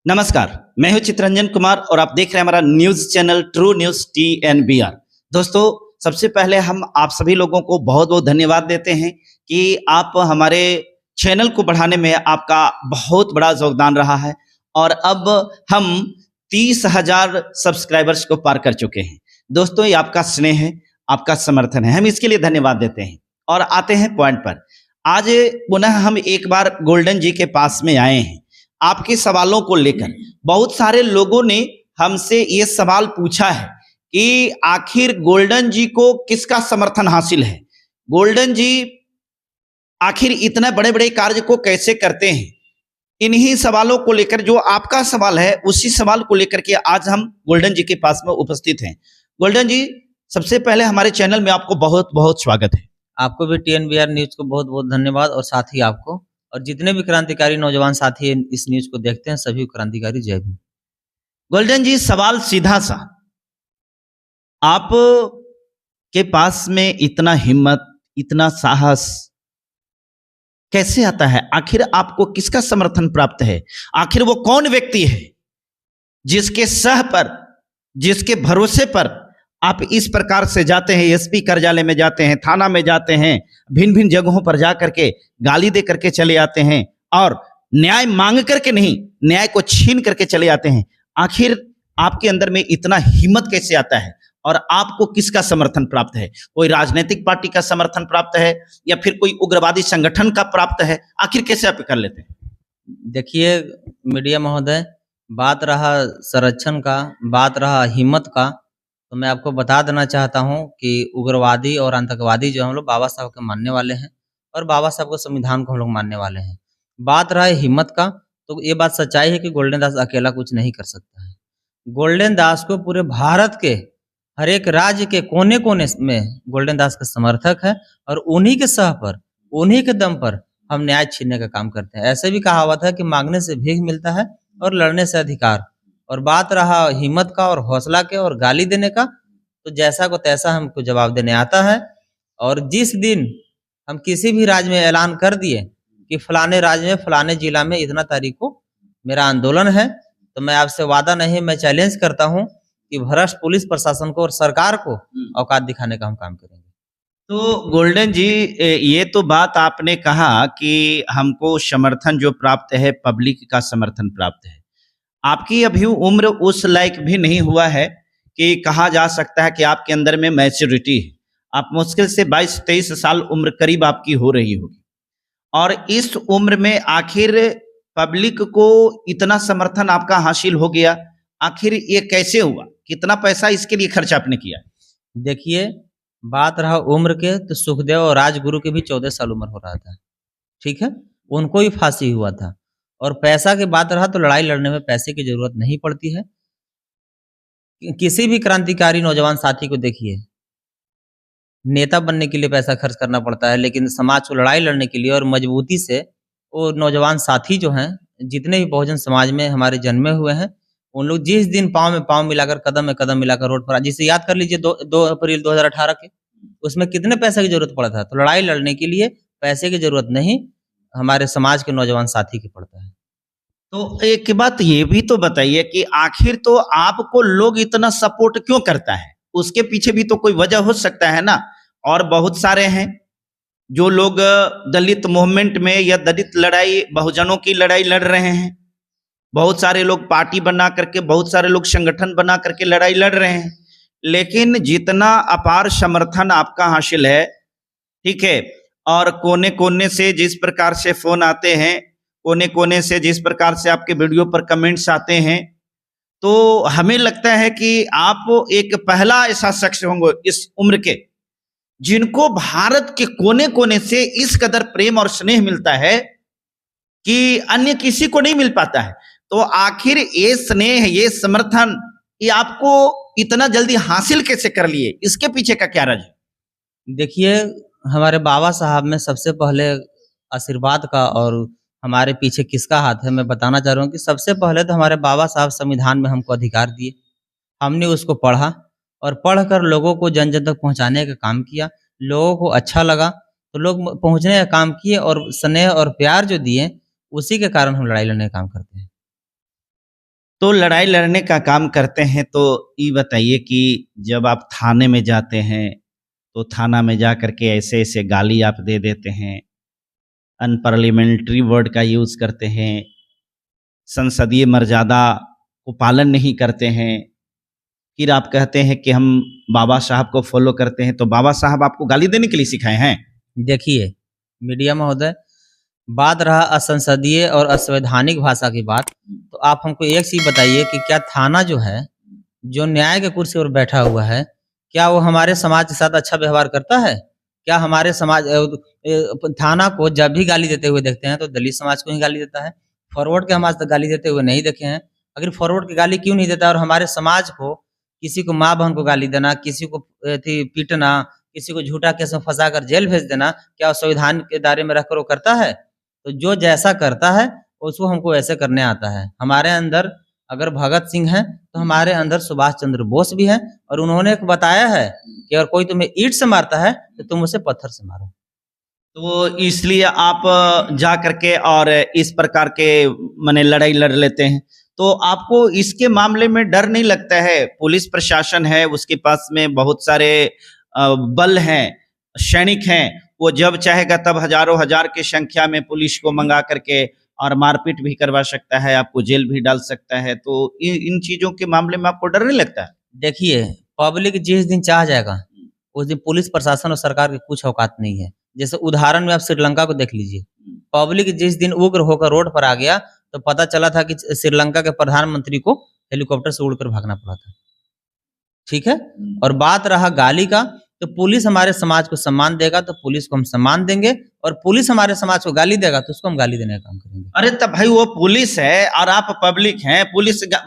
नमस्कार, मैं हूं चित्रंजन कुमार और आप देख रहे हैं हमारा news channel true news TNBR। दोस्तों, सबसे पहले हम आप सभी लोगों को बहुत-बहुत धन्यवाद देते हैं कि आप हमारे चैनल को बढ़ाने में आपका बहुत बड़ा योगदान रहा है और अब हम 30,000 सब्सक्राइबर्स को पार कर चुके हैं। दोस्तों, ये आपका स्नेह है, आपका समर्थन है, हम इसके लिए धन्यवाद देते हैं। और आते हैं पॉइंट पर। आज पुनः हम एक बार गोल्डन जी के पास में आए हैं आपके सवालों को लेकर। बहुत सारे लोगों ने हमसे ये सवाल पूछा है कि आखिर गोल्डन जी को किसका समर्थन हासिल है, गोल्डन जी आखिर इतने बड़े बड़े कार्य को कैसे करते हैं। इन्हीं सवालों को लेकर, जो आपका सवाल है उसी सवाल को लेकर के आज हम गोल्डन जी के पास में उपस्थित हैं। गोल्डन जी, सबसे पहले हमारे चैनल में आपको बहुत बहुत स्वागत है। आपको भी TNBR न्यूज को बहुत बहुत धन्यवाद और साथ ही आपको और जितने भी क्रांतिकारी नौजवान साथी इस न्यूज को देखते हैं सभी क्रांतिकारी जय भीम। गोल्डन जी, सवाल सीधा सा, आप के पास में इतना हिम्मत, इतना साहस कैसे आता है? आखिर आपको किसका समर्थन प्राप्त है? आखिर वो कौन व्यक्ति है जिसके सह पर, जिसके भरोसे पर आप इस प्रकार से जाते हैं, SP कार्यालय में जाते हैं, थाना में जाते हैं, भिन्न भिन्न जगहों पर जा करके गाली दे करके चले आते हैं और न्याय मांग करके नहीं, न्याय को छीन करके चले आते हैं। आखिर आपके अंदर में इतना हिम्मत कैसे आता है और आपको किसका समर्थन प्राप्त है? कोई राजनीतिक पार्टी का समर्थन प्राप्त है या फिर कोई उग्रवादी संगठन का प्राप्त है? आखिर कैसे आप कर लेते हैं? देखिए मीडिया महोदय, बात रहा संरक्षण का, बात रहा हिम्मत का, तो मैं आपको बता देना चाहता हूं कि उग्रवादी और आतंकवादी जो हम लोग बाबा साहब के मानने वाले हैं और बाबा साहब के संविधान को हम लोग मानने वाले हैं। बात रहा है हिम्मत का, तो ये बात सच्चाई है कि गोल्डन दास अकेला कुछ नहीं कर सकता है। गोल्डन दास को पूरे भारत के हर एक राज्य के कोने कोने में गोल्डन दास का समर्थक है और उन्हीं के सह पर, उन्हीं के दम पर हम न्याय छीनने का काम करते हैं। ऐसे भी कहावत है कि मांगने से भीख मिलता है और लड़ने से अधिकार। और बात रहा हिम्मत का और हौसला के और गाली देने का, तो जैसा को तैसा हमको जवाब देने आता है। और जिस दिन हम किसी भी राज्य में ऐलान कर दिए कि फलाने राज्य में, फलाने जिला में इतना तारीख को मेरा आंदोलन है, तो मैं आपसे वादा नहीं, मैं चैलेंज करता हूं कि भ्रष्ट पुलिस प्रशासन को और सरकार को औकात दिखाने का हम काम करेंगे। तो गोल्डन जी, ये तो बात आपने कहा कि हमको समर्थन जो प्राप्त है, पब्लिक का समर्थन प्राप्त है। आपकी अभी उम्र उस लायक भी नहीं हुआ है कि कहा जा सकता है कि आपके अंदर में मैच्योरिटी है। आप मुश्किल से 22-23 साल उम्र करीब आपकी हो रही होगी और इस उम्र में आखिर पब्लिक को इतना समर्थन आपका हासिल हो गया, आखिर ये कैसे हुआ? कितना पैसा इसके लिए खर्च आपने किया? देखिए, बात रहा उम्र के, तो सुखदेव और राजगुरु के भी 14 साल उम्र हो रहा था, ठीक है, उनको ही फांसी हुआ था। और पैसा की बात रहा तो लड़ाई लड़ने में पैसे की जरूरत नहीं पड़ती है। किसी भी क्रांतिकारी नौजवान साथी को देखिए, नेता बनने के लिए पैसा खर्च करना पड़ता है, लेकिन समाज को लड़ाई लड़ने के लिए और मजबूती से वो नौजवान साथी जो हैं, जितने भी बहुजन समाज में हमारे जन्मे हुए हैं, उन लोग जिस दिन पाँव में पाँव मिलाकर, कदम में कदम मिलाकर रोड पर, जिसे याद कर लीजिए 2 अप्रैल 2018 के, उसमें कितने पैसे की जरूरत पड़ा था। तो लड़ाई लड़ने के लिए पैसे की जरूरत नहीं, हमारे समाज के नौजवान साथी की पड़ता है। तो एक बात ये भी तो बताइए कि आखिर तो आपको लोग इतना सपोर्ट क्यों करता है? उसके पीछे भी तो कोई वजह हो सकता है ना। और बहुत सारे हैं जो लोग दलित मूवमेंट में या दलित लड़ाई, बहुजनों की लड़ाई लड़ रहे हैं। बहुत सारे लोग पार्टी बना करके, बहुत सारे लोग संगठन बना करके लड़ाई लड़ रहे हैं। लेकिन जितना अपार समर्थन आपका हासिल है, ठीक है, और कोने कोने से जिस प्रकार से फोन आते हैं, कोने कोने से जिस प्रकार से आपके वीडियो पर कमेंट्स आते हैं, तो हमें लगता है कि आप एक पहला ऐसा शख्स होंगे इस उम्र के जिनको भारत के कोने कोने से इस कदर प्रेम और स्नेह मिलता है कि अन्य किसी को नहीं मिल पाता है। तो आखिर ये स्नेह, ये समर्थन, ये आपको इतना जल्दी हासिल कैसे कर लिए? इसके पीछे का क्या राज है? देखिए, हमारे बाबा साहब में सबसे पहले आशीर्वाद का और हमारे पीछे किसका हाथ है, मैं बताना चाह रहा हूँ कि सबसे पहले तो हमारे बाबा साहब संविधान में हमको अधिकार दिए। हमने उसको पढ़ा और पढ़कर लोगों को जन जन तक पहुँचाने का काम किया। लोगों को अच्छा लगा तो लोग पहुँचने का काम किए और स्नेह और प्यार जो दिए, उसी के कारण हम लड़ाई लड़ने का काम करते हैं। तो लड़ाई लड़ने का काम करते हैं तो ये बताइए कि जब आप थाने में जाते हैं तो थाना में जा करके ऐसे-ऐसे गाली आप दे देते हैं, अनपार्लियामेंट्री वर्ड का यूज़ करते हैं, संसदीय मर्यादा को पालन नहीं करते हैं, फिर आप कहते हैं कि हम बाबा साहब को फ़ॉलो करते हैं, तो बाबा साहब आपको गाली देने के लिए सिखाए हैं? देखिए, मीडिया महोदय, बात रहा असंसदीय और असंवैधानिक भाषा की बात, तो आप हमको एक चीज़ बताइए कि क्या थाना जो है, जो न्याय के कुर्सी पर बैठा हुआ है, क्या वो हमारे समाज के साथ अच्छा व्यवहार करता है? क्या हमारे समाज थाना को जब भी गाली देते हुए देखते हैं, तो दलित समाज को ही गाली देता है। फॉरवर्ड के हम आज तक गाली देते हुए नहीं देखे हैं। आखिर फॉरवर्ड की गाली क्यों नहीं देता और हमारे समाज को, किसी को माँ-बहन को गाली देना, किसी को पीटना, किसी को झूठा केस में फँसाकर जेल भेज देना, क्या वो संविधान के दायरे में रहकर वो करता है? तो जो जैसा करता है, उसको हमको वैसे करने आता है। हमारे अंदर अगर भगत सिंह हैं, तो हमारे अंदर सुभाष चंद्र बोस भी हैं और उन्होंने एक बताया है कि अगर कोई तुम्हें ईंट से मारता है, तो तुम उसे पत्थर से मारो। तो इसलिए आप जा करके और इस प्रकार के माने लड़ाई लड़ लेते हैं। तो आपको इसके मामले में डर नहीं लगता है? पुलिस प्रशासन है, उसके पास में बहुत सारे बल हैं, सैनिक हैं, वो जब चाहेगा तब हज़ारों हज़ार की संख्या में पुलिस को मंगा करके और मारपीट भी करवा सकता है, आपको जेल भी डाल सकता है। तो इन चीज़ों के मामले में आपको डर नहीं लगता है? देखिए, पब्लिक जिस दिन चाह जाएगा, उस दिन पुलिस प्रशासन और सरकार की कुछ औकात नहीं है। जैसे उदाहरण में आप श्रीलंका को देख लीजिए। पब्लिक जिस दिन उग्र होकर रोड पर आ गया, तो पता चला था कि श्रीलंका के प्रधानमंत्री को हेलीकॉप्टर से उड़कर भागना पड़ा था। ठीक है? और बात रहा गाली का, तो पुलिस हमारे समाज को सम्मान देगा, तो पुलिस को हम सम्मान देंगे और पुलिस हमारे समाज को गाली देगा, तो उसको हम गाली देने का काम करेंगे। अरे तब भाई वो पुलिस है और आप पब्लिक हैं,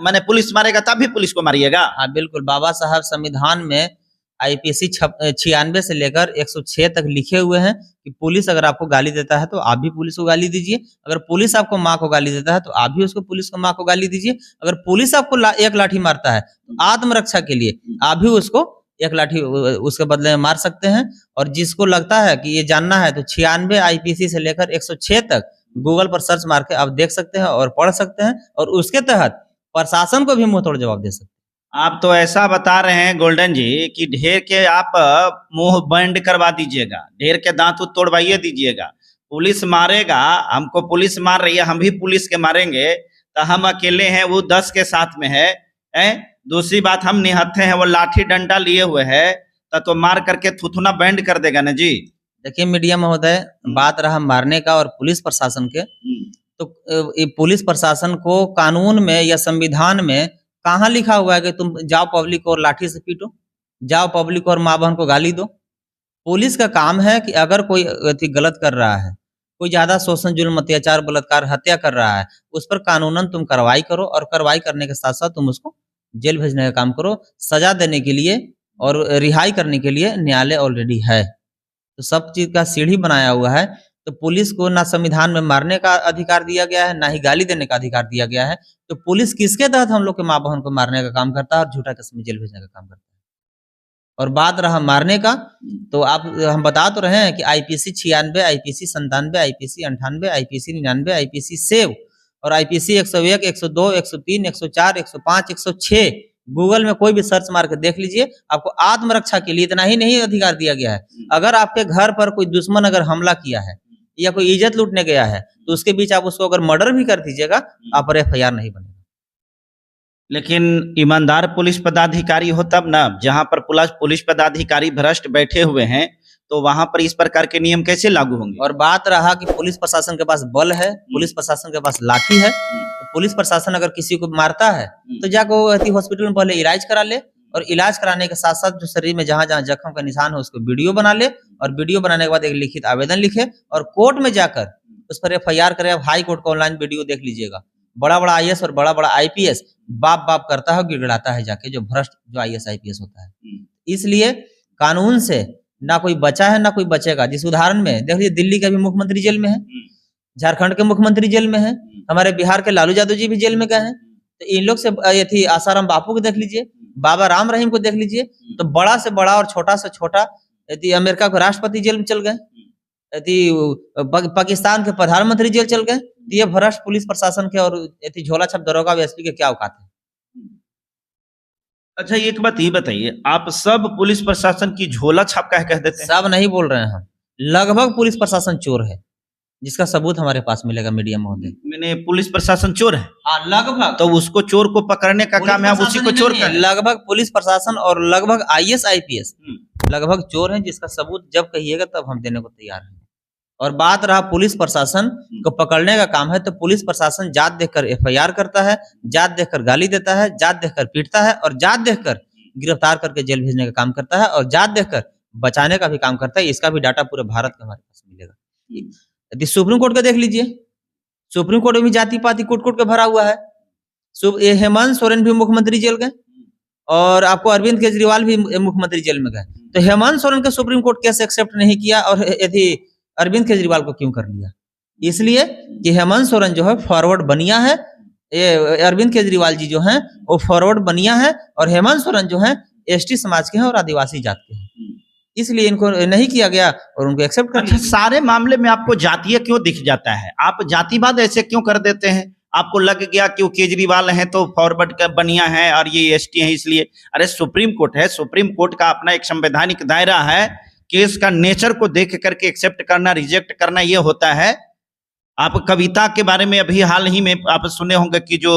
माने पुलिस मारेगा तब भी पुलिस को मारिएगा? हाँ, बिल्कुल, बाबा साहब संविधान में आईपीसी 96 से लेकर 106 तक लिखे हुए हैं कि पुलिस अगर आपको गाली देता है, तो आप भी पुलिस को गाली दीजिए। अगर पुलिस आपको माँ को गाली देता है, तो आप भी उसको पुलिस को माँ को गाली दीजिए। अगर पुलिस आपको एक लाठी मारता है, तो आत्मरक्षा के लिए आप भी उसको एक लाठी उसके बदले में मार सकते हैं। और जिसको लगता है कि ये जानना है, तो 96 आईपीसी से लेकर 106 तक गूगल पर सर्च मार के आप देख सकते हैं और पढ़ सकते हैं और उसके तहत प्रशासन को भी मुंह तोड़ जवाब दे सकते हैं। आप तो ऐसा बता रहे हैं गोल्डन जी कि ढेर के आप मुंह बंद करवा दीजिएगा, ढेर के दांत तोड़वाइए दीजिएगा। पुलिस मारेगा, हमको पुलिस मार रही है, हम भी पुलिस के मारेंगे, तो हम अकेले हैं, वो 10 के साथ में है, हैं? दूसरी बात हम निहत्थे हैं, वो लाठी डंडा लिए हुए है, तो मार करके थुथुना बैंड कर देगा ना जी। देखिए मीडिया महोदय, बात रहा मारने का और पुलिस प्रशासन के, तो ये पुलिस प्रशासन को कानून में या संविधान में कहाँ लिखा हुआ है कि तुम जाओ पब्लिक को और लाठी से पीटो, जाओ पब्लिक को और माँ बहन को गाली दो। पुलिस का काम है कि अगर कोई गलत कर रहा है, कोई ज्यादा शोषण जुल्म अत्याचार बलात्कार हत्या कर रहा है, उस पर कानूनन तुम कार्रवाई करो और कार्रवाई करने के साथ साथ तुम उसको जेल भेजने का काम करो। सजा देने के लिए और रिहाई करने के लिए न्यायालय ऑलरेडी है। तो सब चीज का सीढ़ी बनाया हुआ है। तो पुलिस को ना संविधान में मारने का अधिकार दिया गया है, ना ही गाली देने का अधिकार दिया गया है। तो पुलिस किसके तहत हम लोग के माँ बहन को मारने का काम करता है और झूठा केस में जेल भेजने का काम करता है। और बात रहा मारने का, तो हम बता तो रहे हैं कि IPC 96, IPC 97, IPC 98, IPC 99, IPC save और आईपीसी 101, 102, 103, 104, 105, 106 गूगल में कोई भी सर्च मार के देख लीजिए। आपको आत्मरक्षा के लिए इतना ही नहीं अधिकार दिया गया है। अगर आपके घर पर कोई दुश्मन अगर हमला किया है या कोई इज्जत लूटने गया है, तो उसके बीच आप उसको अगर मर्डर भी कर दीजिएगा, आप पर एफआईआर नहीं बनेगा। लेकिन ईमानदार पुलिस पदाधिकारी हो तब ना, जहां पर पुलिस पदाधिकारी भ्रष्ट बैठे हुए हैं, तो वहां पर इस प्रकार के नियम कैसे लागू होंगे? और बात रहा कि पुलिस प्रशासन के पास बल है, पुलिस प्रशासन के पास लाठी है, तो पुलिस प्रशासन अगर किसी को मारता है, तो जाकर हॉस्पिटल में पहले इलाज करा ले और इलाज कराने के साथ साथ जो शरीर में जहां जहां जख्म का निशान है उसको वीडियो बना ले और वीडियो बनाने के बाद एक लिखित आवेदन लिखे और कोर्ट में जाकर उस पर एफआईआर करे। अब हाई कोर्ट का ऑनलाइन वीडियो देख लीजिएगा, बड़ा बड़ा आईएएस और बड़ा बड़ा आईपीएस बाप बाप करता है, गिड़गिड़ाता है जाके, जो भ्रष्ट जो आईएएस आईपीएस होता है। इसलिए कानून से ना कोई बचा है ना कोई बचेगा। जिस उदाहरण में देख लीजिए, दिल्ली के भी मुख्यमंत्री जेल में है, झारखंड के मुख्यमंत्री जेल में है, हमारे बिहार के लालू यादव जी भी जेल में गए हैं। तो इन लोग से ये थी आसाराम बापू को देख लीजिए, बाबा राम रहीम को देख लीजिए, तो बड़ा से बड़ा और छोटा से छोटा यदि अमेरिका के राष्ट्रपति जेल में चल गए। पाकिस्तान के प्रधानमंत्री जेल चल गए, तो ये भ्रष्ट पुलिस प्रशासन के और झोला छाप दरोगा एसपी के क्या औकात है? अच्छा, एक बात ये बताइए, आप सब पुलिस प्रशासन की झोला छाप का कह देते हैं? सब नहीं बोल रहे हैं हम, लगभग पुलिस प्रशासन चोर है, जिसका सबूत हमारे पास मिलेगा मीडिया महोदय। मैंने पुलिस प्रशासन चोर है, हाँ लगभग, तो उसको चोर को पकड़ने का काम है, आप उसी को चोर कर। लगभग पुलिस प्रशासन और लगभग IAS IPS लगभग चोर है, जिसका सबूत जब कहिएगा तब हम देने को तैयार हैं। और बात रहा पुलिस प्रशासन को पकड़ने का काम है, तो पुलिस प्रशासन जात देखकर FIR करता है, जात देखकर गाली देता है, जात देखकर पीटता है और जात देखकर गिरफ्तार करके जेल भेजने का काम करता है और जात देखकर बचाने का भी काम करता है। इसका भी डाटा पूरे भारत का हमारे पास मिलेगा। यदि सुप्रीम कोर्ट का देख लीजिए, सुप्रीम कोर्ट में भी जाति पाति कूट कूट के भरा हुआ है। हेमंत सोरेन भी मुख्यमंत्री जेल गए और आपको अरविंद केजरीवाल भी मुख्यमंत्री जेल में गए, तो हेमंत सोरेन का सुप्रीम कोर्ट केस एक्सेप्ट नहीं किया और यदि अरविंद केजरीवाल को क्यों कर लिया? इसलिए कि हेमंत सोरेन जो है फॉरवर्ड बनिया है, ये अरविंद केजरीवाल जी जो हैं वो फॉरवर्ड बनिया है और हेमंत सोरेन जो हैं ST समाज के हैं और आदिवासी जात के हैं, इसलिए इनको नहीं किया गया और उनको एक्सेप्ट कर। अच्छा, सारे मामले में आपको जातीय क्यों दिख जाता है? आप जातिवाद ऐसे क्यों कर देते हैं? आपको लग गया कि वो केजरीवाल हैं तो फॉरवर्ड का बनिया है और ये ST है इसलिए? अरे सुप्रीम कोर्ट है, सुप्रीम कोर्ट का अपना एक संवैधानिक दायरा है, केस का नेचर को देख करके एक्सेप्ट करना रिजेक्ट करना ये होता है। आप कविता के बारे में अभी हाल ही में आप सुने होंगे कि जो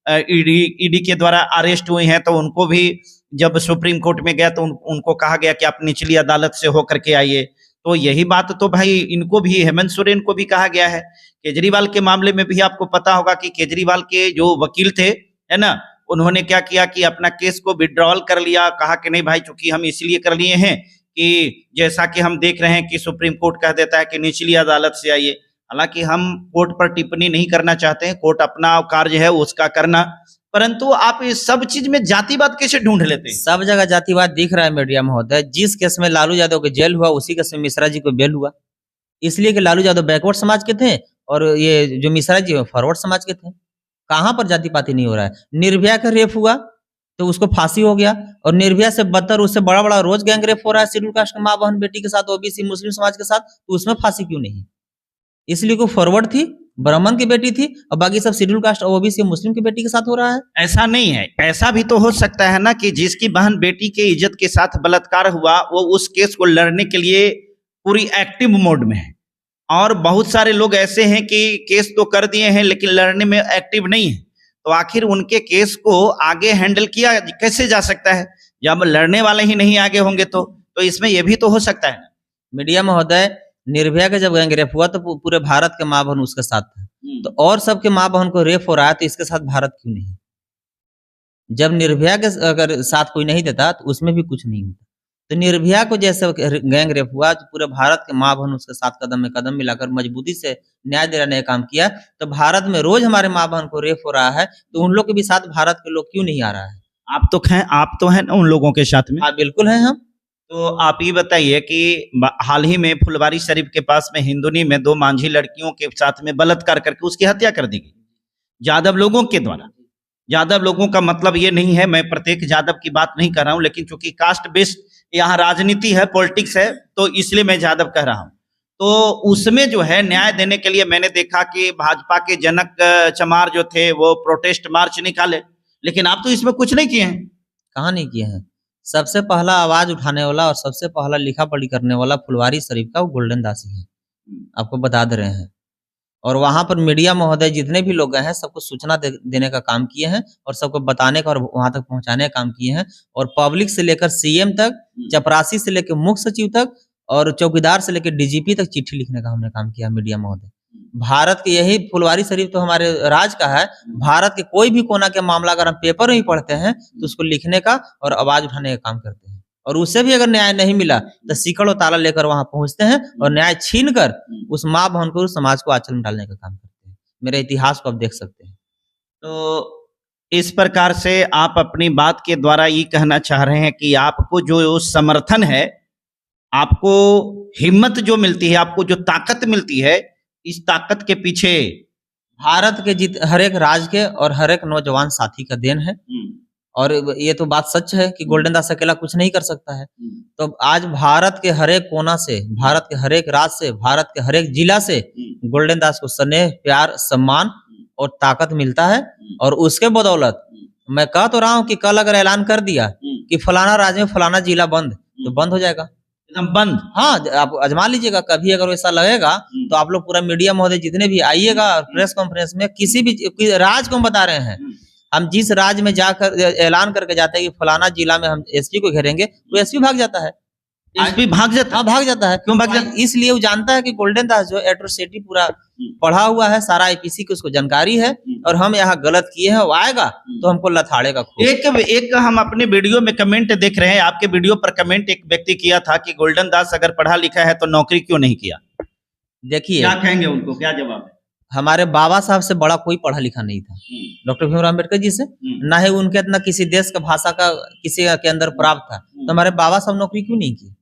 ईडी के द्वारा अरेस्ट हुए हैं, तो उनको भी जब सुप्रीम कोर्ट में गया तो उनको कहा गया कि आप निचली अदालत से होकर के आइए। तो यही बात तो भाई इनको भी, हेमंत सोरेन को भी कहा गया है। केजरीवाल के मामले में भी आपको पता होगा कि केजरीवाल के जो वकील थे, है ना, उन्होंने क्या किया कि अपना केस को विड्रॉल कर लिया, कहा कि नहीं भाई, चूंकि हम इसलिए कर लिए हैं कि जैसा कि हम देख रहे हैं कि सुप्रीम कोर्ट कह देता है कि निचली अदालत से आइए। हालांकि हम कोर्ट पर टिप्पणी नहीं करना चाहते हैं, कोर्ट अपना कार्य है उसका करना, परंतु आप इस सब चीज में जातिवाद कैसे ढूंढ लेते हैं? सब जगह जातिवाद दिख रहा है मीडिया महोदय। जिस केस में लालू यादव को जेल हुआ उसी केस में मिश्रा जी को बेल हुआ, इसलिए कि लालू यादव बैकवर्ड समाज के थे और ये जो मिश्रा जी फॉरवर्ड समाज के थे। कहां पर जाति पाति नहीं हो रहा है? निर्भया का रेप हुआ तो उसको फांसी हो गया और निर्भया से बदतर उससे बड़ा बड़ा रोज गैंग रेप हो रहा है शेड्यूल कास्ट के माँ बहन बेटी के साथ, OBC मुस्लिम समाज के साथ, तो उसमें फांसी क्यों नहीं? इसलिए को फॉरवर्ड थी, ब्राह्मण की बेटी थी और बाकी सब शेड्यूल कास्ट और OBC मुस्लिम की बेटी के साथ हो रहा है। ऐसा नहीं है, ऐसा भी तो हो सकता है ना कि जिसकी बहन बेटी के इज्जत के साथ बलात्कार हुआ वो उस केस को लड़ने के लिए पूरी एक्टिव मोड में है, और बहुत सारे लोग ऐसे हैं कि केस तो कर दिए हैं लेकिन लड़ने में एक्टिव नहीं है। तो आखिर उनके केस को आगे हैंडल किया कैसे जा सकता है जब लड़ने वाले ही नहीं आगे होंगे? तो इसमें यह भी तो हो सकता है। मीडिया महोदय, निर्भया का जब गैंग रेप हुआ तो पूरे भारत के माँ बहन उसके साथ था, तो और सबके माँ बहन को रेप हो रहा है तो इसके साथ भारत क्यों नहीं? जब निर्भया के अगर साथ कोई नहीं देता तो उसमें भी कुछ नहीं होता। तो निर्भया को जैसे गैंग रेप हुआ तो पूरे भारत के माँ बहन उसके साथ कदम में कदम मिलाकर मजबूती से न्याय दिलाने का काम किया। तो भारत में रोज हमारे माँ बहन को रेप हो रहा है, तो उन लोग के भी साथ भारत के लोग क्यों नहीं आ रहा है? आप तो हैं ना उन लोगों के साथ में? हाँ बिल्कुल है हम। तो आप ये बताइए कि हाल ही में फुलवारी शरीफ के पास में हिंदुनी में 2 मांझी लड़कियों के साथ में बलात्कार करके उसकी हत्या कर दी गई यादव लोगों के द्वारा। यादव लोगों का मतलब ये नहीं है, मैं प्रत्येक यादव की बात नहीं कर रहा हूं, लेकिन चूंकि कास्ट बेस्ड यहाँ राजनीति है, पॉलिटिक्स है, तो इसलिए मैं यादव कह रहा हूं। तो उसमें जो है न्याय देने के लिए मैंने देखा कि भाजपा के जनक चमार जो थे वो प्रोटेस्ट मार्च निकाले, लेकिन आप तो इसमें कुछ नहीं किए हैं। कहाँ नहीं किए हैं? सबसे पहला आवाज उठाने वाला और सबसे पहला लिखा पढ़ी करने वाला फुलवारी शरीफ का वो गोल्डन दासी है, आपको बता दे रहे हैं। और वहां पर मीडिया महोदय जितने भी लोग गए हैं सबको सूचना देने का काम किए हैं और सबको बताने का और वहां तक पहुंचाने का काम किए हैं। और पब्लिक से लेकर CM तक, चपरासी से लेकर मुख्य सचिव तक और चौकीदार से लेकर DGP तक चिट्ठी लिखने का हमने काम किया मीडिया महोदय। भारत के यही फुलवारी शरीफ तो हमारे राज का है। भारत के कोई भी कोना के मामला अगर हम पेपर में ही पढ़ते हैं तो उसको लिखने का और आवाज उठाने का काम करते हैं, और उससे भी अगर न्याय नहीं मिला तो सीकड़ और ताला लेकर वहां पहुंचते हैं और न्याय छीन कर उस माँ बहन को, उस समाज को आंचल में डालने का काम करते हैं। मेरे इतिहास को आप देख सकते हैं। तो इस प्रकार से आप अपनी बात के द्वारा ये कहना चाह रहे हैं कि आपको जो समर्थन है, आपको हिम्मत जो मिलती है, आपको जो ताकत मिलती है, इस ताकत के पीछे भारत के हर एक राज्य के और हर एक नौजवान साथी का देन है। और ये तो बात सच है कि गोल्डन दास अकेला कुछ नहीं कर सकता है। तो आज भारत के हर एक कोना से, भारत के हर एक राज्य से, भारत के हर एक जिला से गोल्डन दास को स्नेह, प्यार, सम्मान और ताकत मिलता है। और उसके बदौलत मैं कह तो रहा हूँ कि कल अगर ऐलान कर दिया कि फलाना राज्य में फलाना जिला बंद, तो बंद हो जाएगा एकदम बंद। हाँ, आप आजमा लीजिएगा, कभी अगर वैसा लगेगा तो आप लोग पूरा मीडिया महोदय जितने भी आइएगा प्रेस कॉन्फ्रेंस में, किसी भी राज्य को हम बता रहे हैं, हम जिस राज्य में जाकर ऐलान करके जाते हैं कि फलाना जिला में हम एसपी को घेरेंगे, तो एसपी भाग जाता है। एसपी भाग जाता हाँ, भाग जाता है। क्यों भाग जाता है? इसलिए वो जानता है कि गोल्डन दास जो एट्रोसिटी पूरा पढ़ा हुआ है, सारा आईपीसी की उसको जानकारी है, और हम यहाँ गलत किए हैं, वो आएगा तो हमको लथाड़ेगा खूब। एक हम अपने वीडियो में कमेंट देख रहे हैं, आपके वीडियो पर कमेंट एक व्यक्ति किया था कि गोल्डन दास अगर पढ़ा लिखा है तो नौकरी क्यों नहीं किया? देखिए, क्या कहेंगे उनको, क्या जवाब है? हमारे बाबा साहब से बड़ा कोई पढ़ा लिखा नहीं था, डॉक्टर भीमराव अम्बेडकर जी से, ना ही उनके इतना किसी देश का भाषा का किसी के अंदर प्राप्त था। तो हमारे बाबा साहब नौकरी क्यों नहीं की?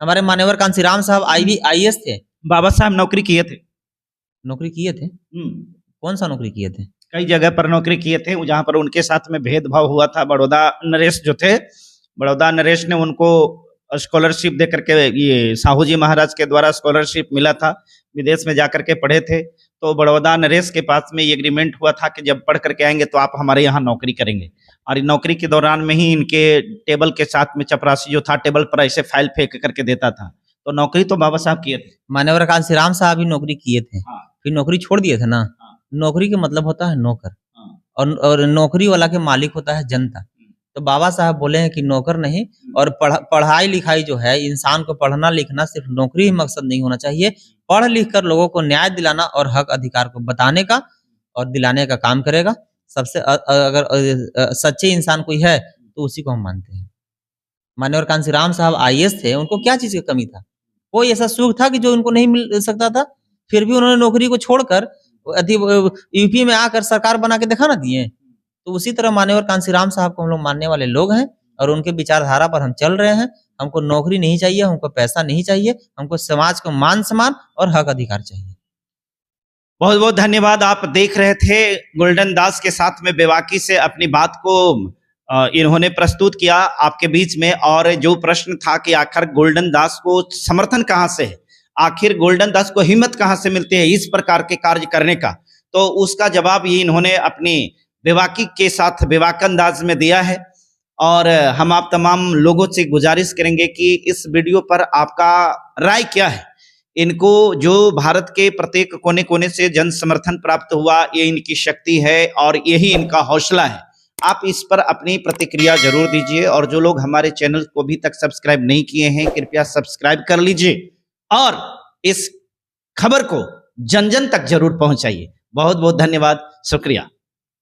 हमारे मान्यवर कांशीराम साहब IAS थे। बाबा साहब नौकरी किए थे? नौकरी किए थे। कौन सा नौकरी किए थे? कई जगह पर नौकरी किए थे, जहां पर उनके साथ में भेदभाव हुआ था। बड़ौदा नरेश जो थे, बड़ौदा नरेश ने उनको स्कॉलरशिप दे करके, ये साहू जी महाराज के द्वारा स्कॉलरशिप मिला था, विदेश में जाकर के पढ़े थे। तो बड़ौदा नरेश के पास में ये एग्रीमेंट हुआ था कि जब पढ़ करके आएंगे तो आप हमारे यहाँ नौकरी करेंगे। और नौकरी के दौरान में ही इनके टेबल के साथ में चपरासी जो था, टेबल पर ऐसे फाइल फेंक करके देता था। तो नौकरी तो बाबा साहब किए थे। मान्यवर कांशीराम साहब भी नौकरी किए थे। हाँ। फिर नौकरी छोड़ दिए थे ना। नौकरी का मतलब होता है नौकर, और नौकरी वाला के मालिक होता है जनता। तो बाबा साहब बोले हैं कि नौकर नहीं, और पढ़ाई लिखाई जो है, इंसान को पढ़ना लिखना सिर्फ नौकरी ही मकसद नहीं होना चाहिए। पढ़ लिख कर लोगों को न्याय दिलाना और हक अधिकार को बताने का और दिलाने का काम करेगा। सबसे अगर सच्चे इंसान कोई है तो उसी को हम मानते हैं। मान्यवर कांशीराम साहब IAS थे, उनको क्या चीज की कमी था? कोई ऐसा सुख था कि जो उनको नहीं मिल सकता था? फिर भी उन्होंने नौकरी को छोड़कर यूपी में आकर सरकार बना के दिखा ना दिए। तो उसी तरह मान्यवर कांशीराम साहब को हम लोग मानने वाले लोग हैं, और उनके विचारधारा पर हम चल रहे हैं। हमको नौकरी नहीं चाहिए, हमको पैसा नहीं चाहिए, हमको समाज को मान सम्मान और हक अधिकार चाहिए। बहुत बहुत धन्यवाद। आप देख रहे थे गोल्डन दास के साथ में बेबाकी से अपनी बात को इन्होंने प्रस्तुत किया आपके बीच में। और जो प्रश्न था कि आखिर गोल्डन दास को समर्थन कहाँ से है, आखिर गोल्डन दास को हिम्मत कहाँ से मिलती है इस प्रकार के कार्य करने का, तो उसका जवाब ये इन्होंने अपनी बेबाकी के साथ बेबाक अंदाज में दिया है। और हम आप तमाम लोगों से गुजारिश करेंगे कि इस वीडियो पर आपका राय क्या है। इनको जो भारत के प्रत्येक कोने कोने से जन समर्थन प्राप्त हुआ, ये इनकी शक्ति है और यही इनका हौसला है। आप इस पर अपनी प्रतिक्रिया जरूर दीजिए, और जो लोग हमारे चैनल को अभी तक सब्सक्राइब नहीं किए हैं, कृपया सब्सक्राइब कर लीजिए और इस खबर को जन जन तक जरूर पहुंचाइए। बहुत बहुत धन्यवाद, शुक्रिया।